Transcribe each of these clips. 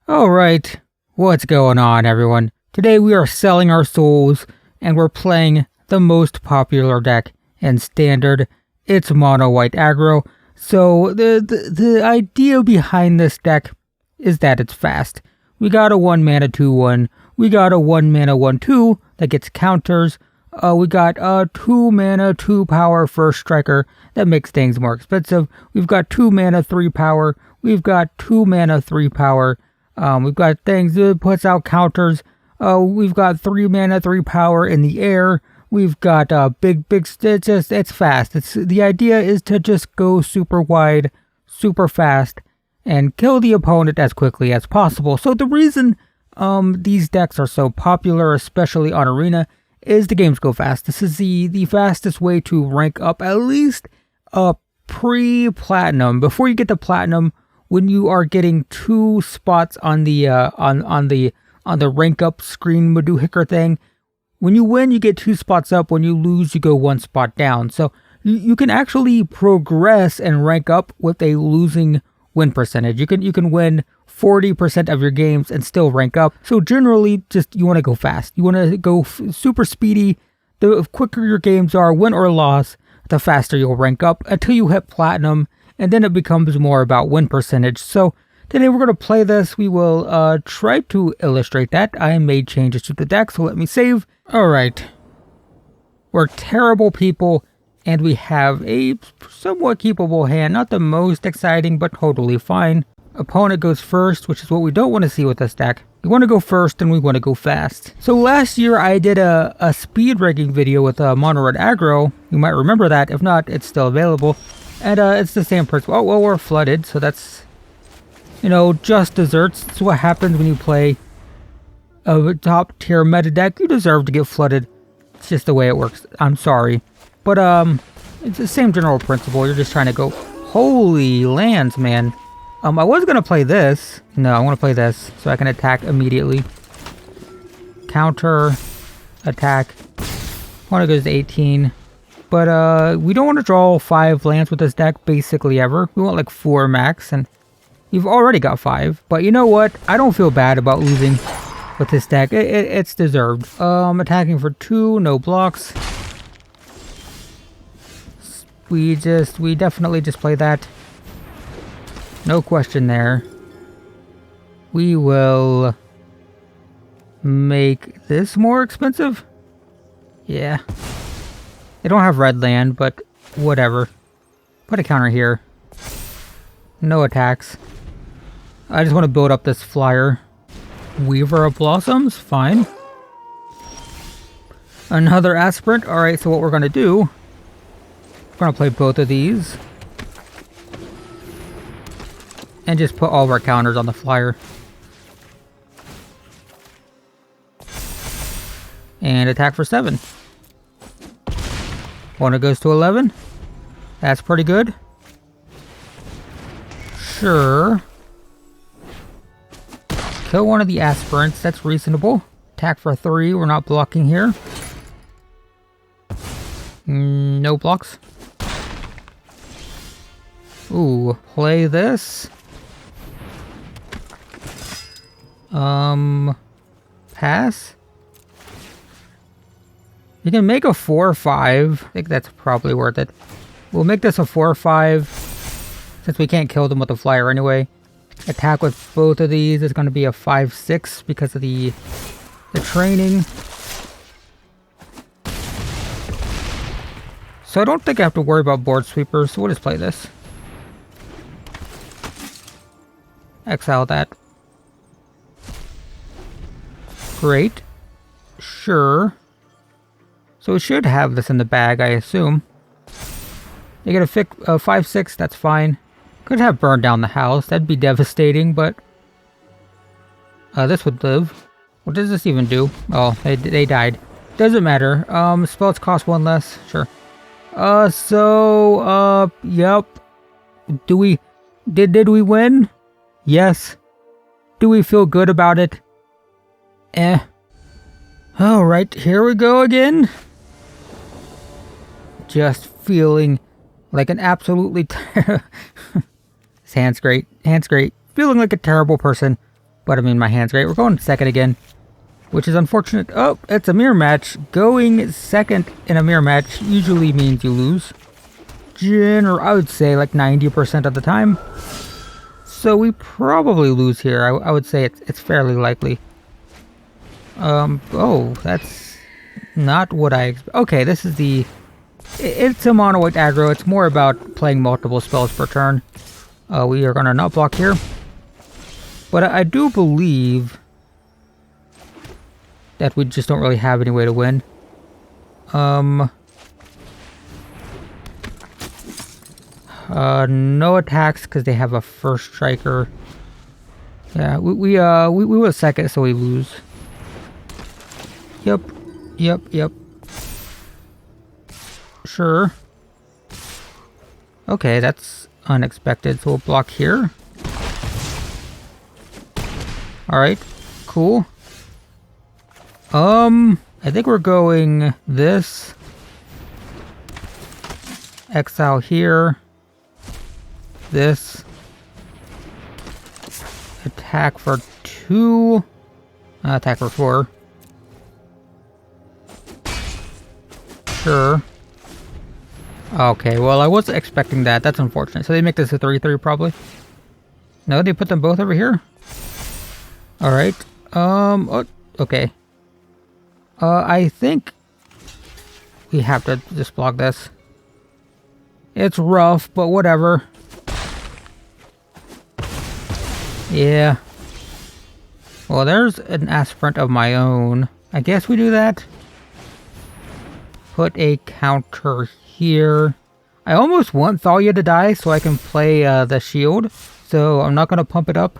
Alright, what's going on everyone? Today we are selling our souls and we're playing the most popular deck in Standard. It's Mono-White Aggro. So the idea behind this deck is that it's fast. We got a 1 mana 2/1. We got a 1 mana 1/2 that gets counters. We got a 2 mana 2 power first striker that makes things more expensive. We've got 2 mana 3 power. We've got 2 mana 3 power. We've got things that puts out counters. We've got 3 mana 3 power in the air. We've got it's fast. The idea is to just go super wide, super fast, and kill the opponent as quickly as possible. So the reason these decks are so popular, especially on Arena, is the games go fast. This is the fastest way to rank up, at least pre-platinum. Before you get to platinum, when you are getting 2 spots on the rank up screen Maduhicker thing. When you win, you get 2 spots up. When you lose, you go 1 spot down. So you can actually progress and rank up with a losing win percentage. You can win 40% of your games and still rank up. So generally, just you want to go fast. You want to go super speedy. The quicker your games are, win or loss, the faster you'll rank up until you hit platinum. And then it becomes more about win percentage. So today we're going to play this. We will try to illustrate that. I made changes to the deck, so let me save. Alright. We're terrible people, and we have a somewhat keepable hand. Not the most exciting, but totally fine. Opponent goes first, which is what we don't want to see with this deck. We want to go first, and we want to go fast. So last year I did a speed ranking video with Mono-White Aggro. You might remember that. If not, it's still available. And it's the same principle. Oh, well, we're flooded, so that's, just desserts. It's what happens when you play a top tier meta deck. You deserve to get flooded. It's just the way it works. I'm sorry. But, it's the same general principle. You're just trying to go, holy lands, man. I was going to play this. No, I want to play this so I can attack immediately. Counter, attack. Want to go to 18. But we don't want to draw 5 lands with this deck basically ever. We want like 4 max, and you've already got 5. But you know what? I don't feel bad about losing with this deck. It's deserved. Attacking for 2, no blocks. We definitely just play that. No question there. We will make this more expensive. Yeah. They don't have red land, but whatever. Put a counter here. No attacks. I just want to build up this flyer. Weaver of Blossoms, fine. Another aspirant. Alright, so what we're going to do, we're going to play both of these. And just put all of our counters on the flyer. And attack for 7. One goes to 11. That's pretty good. Sure. Kill one of the aspirants. That's reasonable. Attack for 3. We're not blocking here. No blocks. Ooh, play this. Pass. You can make a 4/5. I think that's probably worth it. We'll make this a 4/5 since we can't kill them with the flyer anyway. Attack with both of these is going to be a 5/6 because of the training. So I don't think I have to worry about board sweepers, so we'll just play this. Exile that. Great. Sure. So we should have this in the bag, I assume. You get a 5/6, that's fine. Could have burned down the house, that'd be devastating, but this would live. What does this even do? Oh, they died. Doesn't matter. Spells cost 1 less, sure. Yep. Did we win? Yes. Do we feel good about it? Alright, here we go again. Just feeling like an absolutely... His hand's great. Hand's great. Feeling like a terrible person. But I mean, my hand's great. We're going second again, which is unfortunate. Oh, it's a mirror match. Going second in a mirror match usually means you lose. I would say like 90% of the time. So we probably lose here. I would say it's fairly likely. Oh, that's not what I... Okay, this is the... It's a Mono-White Aggro. It's more about playing multiple spells per turn. We are going to not block here. But I do believe that we just don't really have any way to win. No attacks because they have a first striker. Yeah, we were second, so we lose. Yep. Sure. Okay, that's unexpected. So we'll block here. Alright, cool. I think we're going this. Exile here. This. Attack for 2. Attack for 4. Sure. Okay, well, I wasn't expecting that. That's unfortunate. So they make this a 3-3 probably. No, they put them both over here? Alright. Oh, okay. I think we have to just block this. It's rough, but whatever. Yeah. Well, there's an aspirant of my own. I guess we do that. Put a counter here. I almost want Thalia to die so I can play the shield. So I'm not going to pump it up.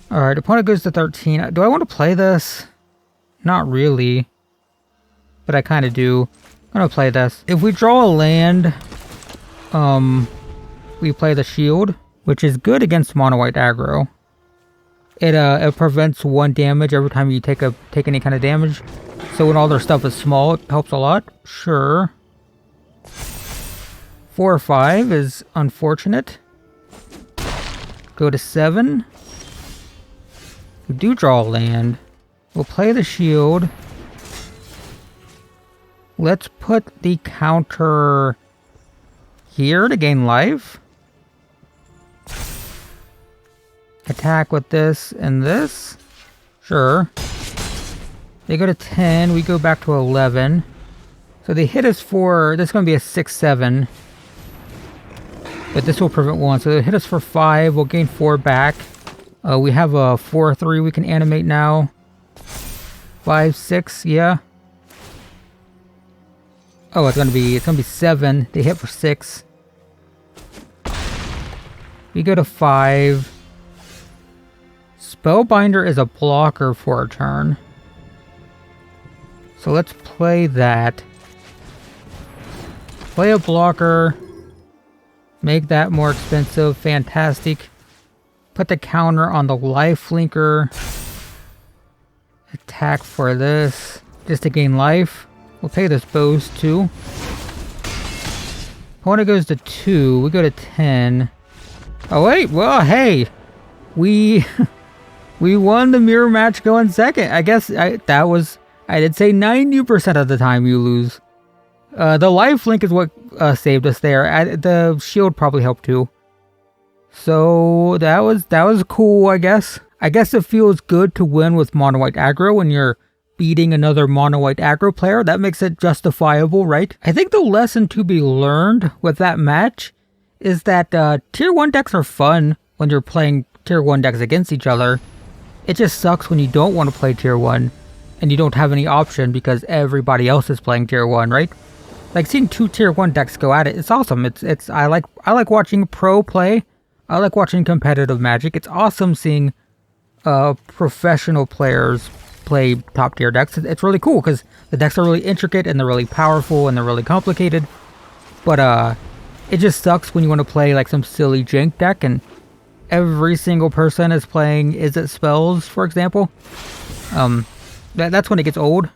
Alright, opponent goes to 13. Do I want to play this? Not really. But I kind of do. I'm going to play this. If we draw a land, we play the shield, which is good against Mono-White Aggro. It prevents 1 damage every time you take any kind of damage. So when all their stuff is small, it helps a lot. Sure. 4 or 5 is unfortunate. Go to 7. We do draw a land. We'll play the shield. Let's put the counter here to gain life. Attack with this and this. Sure. They go to 10. We go back to 11. So they hit us for... This is going to be a 6-7. But this will prevent 1. So they hit us for 5. We'll gain 4 back. We have a 4-3 we can animate now. 5, 6, yeah. Oh, it's gonna be 7. They hit for 6. We go to 5. Spellbinder is a blocker for a turn. So let's play that. Play a blocker. Make that more expensive. Fantastic. Put the counter on the life linker. Attack for this. Just to gain life. We'll pay this boast too. Opponent goes to 2. We go to 10. Oh wait, well hey! We won the mirror match going second. I guess I did say 90% of the time you lose. The life link is what saved us there. The shield probably helped too. So that was cool, I guess. I guess it feels good to win with Mono-White Aggro when you're beating another Mono-White Aggro player. That makes it justifiable, right? I think the lesson to be learned with that match is that Tier 1 decks are fun when you're playing Tier 1 decks against each other. It just sucks when you don't want to play Tier 1 and you don't have any option because everybody else is playing Tier 1, right? Like seeing 2 Tier 1 decks go at it, it's awesome. I like watching pro play. I like watching competitive Magic. It's awesome seeing professional players play top tier decks. It's really cool because the decks are really intricate and they're really powerful and they're really complicated. But it just sucks when you want to play like some silly jank deck and every single person is playing Is It Spells, for example. That's when it gets old.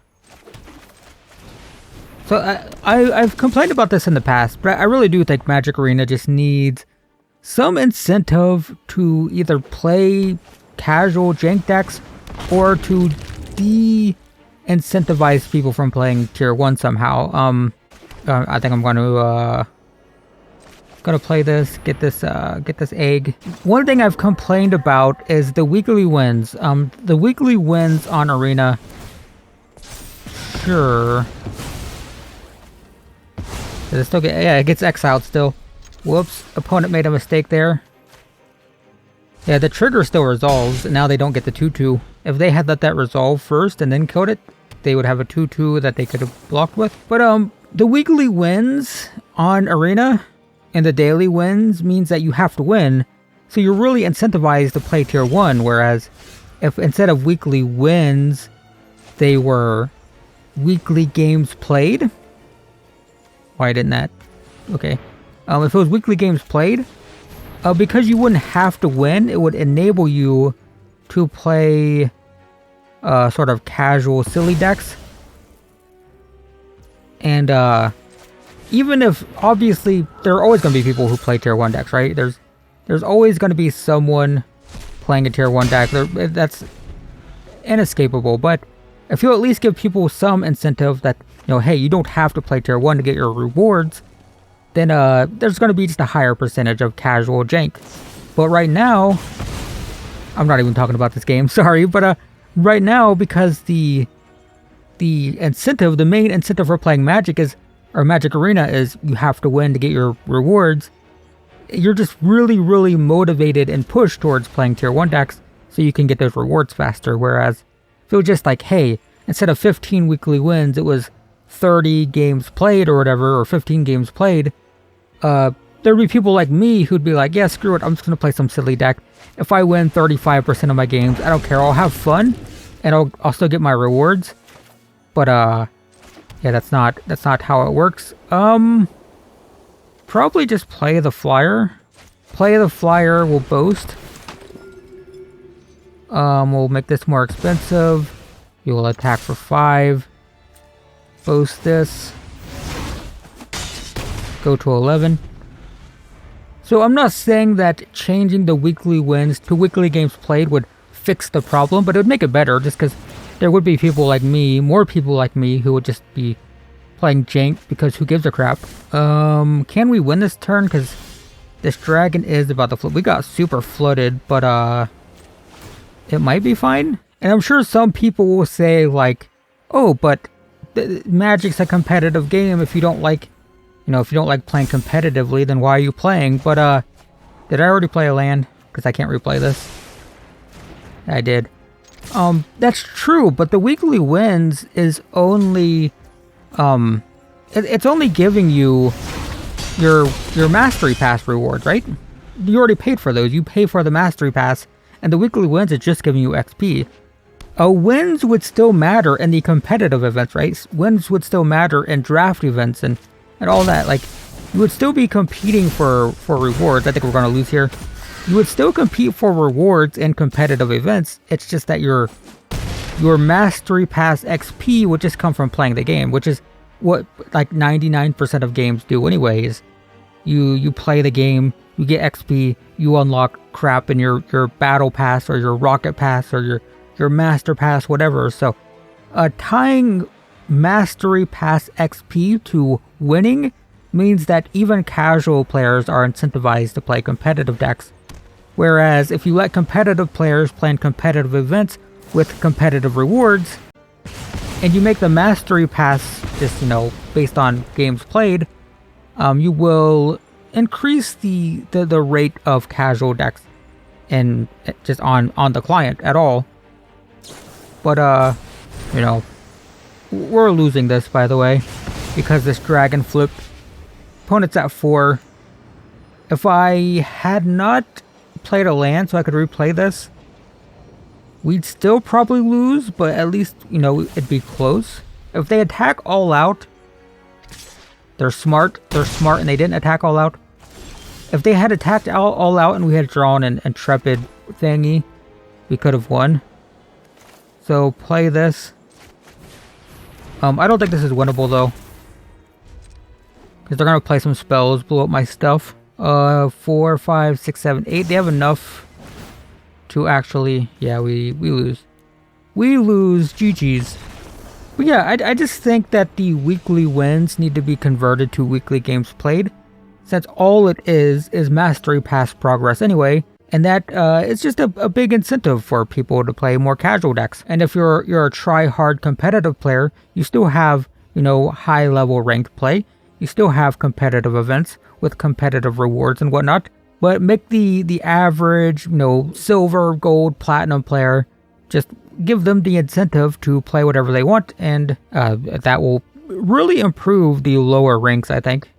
So I've complained about this in the past, but I really do think Magic Arena just needs some incentive to either play casual jank decks or to de-incentivize people from playing tier 1 somehow. I think I'm gonna play this, get this egg. One thing I've complained about is the weekly wins. The weekly wins on Arena. Sure. Does it still get? Yeah, it gets exiled still. Whoops! Opponent made a mistake there. Yeah, the trigger still resolves. And now they don't get the 2/2. If they had let that resolve first and then killed it, they would have a 2/2 that they could have blocked with. But the weekly wins on Arena and the daily wins means that you have to win. So you're really incentivized to play tier 1. Whereas if instead of weekly wins, they were weekly games played. Why didn't that? Okay. If it was weekly games played, because you wouldn't have to win, it would enable you to play sort of casual silly decks. And even if, obviously, there are always going to be people who play tier 1 decks, right? There's always going to be someone playing a tier 1 deck. That's inescapable. But if you at least give people some incentive that, you know, hey, you don't have to play tier 1 to get your rewards, then there's going to be just a higher percentage of casual jank. But right now, I'm not even talking about this game, sorry, but right now, because the incentive, the main incentive for playing Magic is, or Magic Arena is, you have to win to get your rewards, you're just really, really motivated and pushed towards playing tier 1 decks so you can get those rewards faster. Whereas if it was just like, hey, instead of 15 weekly wins, it was 30 games played or whatever, or 15 games played, there'd be people like me who'd be like, yeah, screw it, I'm just going to play some silly deck. If I win 35% of my games, I don't care, I'll have fun, and I'll still get my rewards. But, yeah, that's not how it works. Probably just play the flyer. Play the flyer will boast. We'll make this more expensive. You will attack for 5. Boast this. Go to 11. So I'm not saying that changing the weekly wins to weekly games played would fix the problem, but it would make it better just because there would be people like me, more people like me, who would just be playing jank because who gives a crap. Can we win this turn? Because this dragon is about to flip. We got super flooded, but it might be fine. And I'm sure some people will say like, oh, but Magic's a competitive game. If you don't like, you know, if you don't like playing competitively, then why are you playing? But did I already play a land? Because I can't replay this. I did. That's true, but the weekly wins is only, it's only giving you your Mastery Pass rewards, right? You already paid for those. You pay for the Mastery Pass, and the weekly wins is just giving you XP. Wins would still matter in the competitive events, right? Wins would still matter in draft events and all that. Like, you would still be competing for rewards. I think we're going to lose here. You would still compete for rewards in competitive events. It's just that your Mastery Pass XP would just come from playing the game, which is what like 99% of games do anyways. You play the game, you get XP, you unlock crap in your Battle Pass or your Rocket Pass or your Master Pass, whatever. So tying Mastery Pass XP to winning means that even casual players are incentivized to play competitive decks. Whereas if you let competitive players play in competitive events with competitive rewards, and you make the Mastery Pass just, you know, based on games played, you will increase the rate of casual decks and just on the client at all. But you know, we're losing this, by the way, because this dragon flipped. Opponent's at 4. If I had not played a land so I could replay this, we'd still probably lose, but at least, you know, it'd be close. If they attack all out, they're smart and they didn't attack all out. If they had attacked all out and we had drawn an Intrepid thingy, we could have won. So play this. I don't think this is winnable though, because they're gonna play some spells, blow up my stuff. 4, 5, 6, 7, 8. They have enough to actually, yeah, we lose. We lose. GG's. But yeah, I just think that the weekly wins need to be converted to weekly games played, since all it is mastery pass progress anyway, and that it's just a big incentive for people to play more casual decks. And if you're a try-hard competitive player, you still have, you know, high-level ranked play. You still have competitive events with competitive rewards and whatnot, but make the average, you know, silver, gold, platinum player, just give them the incentive to play whatever they want, and that will really improve the lower ranks, I think.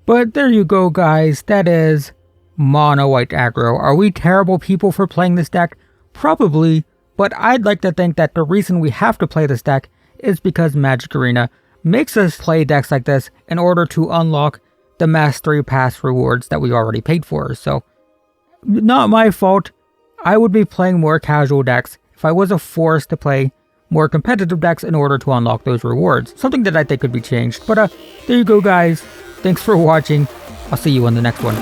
But there you go, guys. That is Mono-White Aggro. Are we terrible people for playing this deck? Probably, but I'd like to think that the reason we have to play this deck is because Magic Arena makes us play decks like this in order to unlock the Mastery Pass rewards that we already paid for. So, not my fault. I would be playing more casual decks if I wasn't forced to play more competitive decks in order to unlock those rewards. Something that I think could be changed. But there you go, guys. Thanks for watching. I'll see you on the next one.